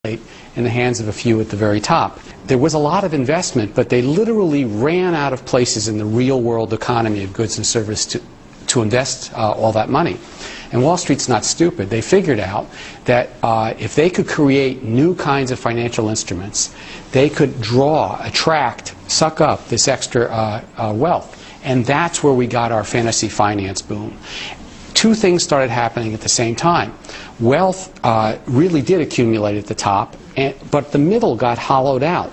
in the hands of a few at the very top. There was a lot of investment, but they literally ran out of places in the real world economy of goods and services to invest all that money. And Wall Street's not stupid. They figured out that if they could create new kinds of financial instruments, they could draw, attract, suck up this extra wealth. And that's where we got our fantasy finance boom. Two things started happening at the same time. Wealth really did accumulate at the top, but the middle got hollowed out.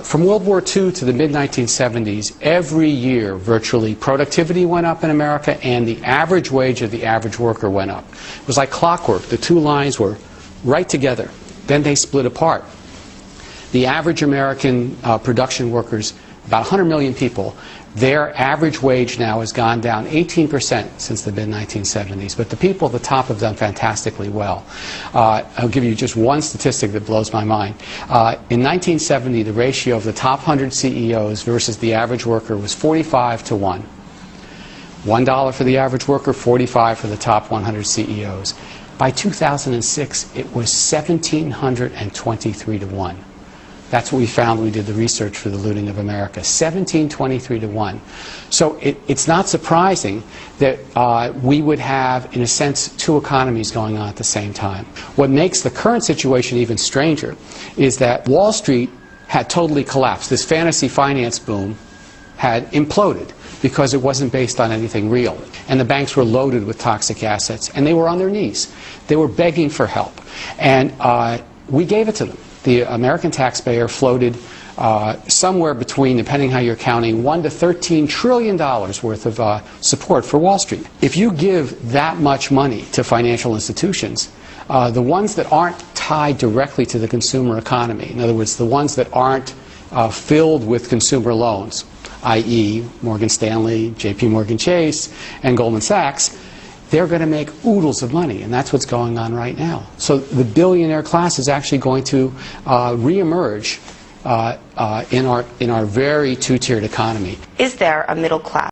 From World War II to the mid-1970s, every year virtually productivity went up in America and the average wage of the average worker went up. It was like clockwork. The two lines were right together. Then they split apart. The average American production workers, about 100 million people, their average wage now has gone down 18% since the mid-1970s, but the people at the top have done fantastically well. I'll give you just one statistic that blows my mind. In 1970, the ratio of the top 100 CEOs versus the average worker was 45 to 1. $1 for the average worker, 45 for the top 100 CEOs. By 2006, it was 1,723 to 1. That's what we found when we did the research for the looting of America, 1723 to 1. So it's not surprising that we would have, in a sense, two economies going on at the same time. What makes the current situation even stranger is that Wall Street had totally collapsed. This fantasy finance boom had imploded because it wasn't based on anything real. And the banks were loaded with toxic assets, and they were on their knees. They were begging for help. And we gave it to them. The American taxpayer floated somewhere between, depending how you're counting, $1 to $13 trillion worth of support for Wall Street. If you give that much money to financial institutions, the ones that aren't tied directly to the consumer economy, in other words, the ones that aren't filled with consumer loans, i.e. Morgan Stanley, JP Morgan Chase, and Goldman Sachs, they're going to make oodles of money, and that's what's going on right now. So the billionaire class is actually going to reemerge in our very two-tiered economy. Is there a middle class?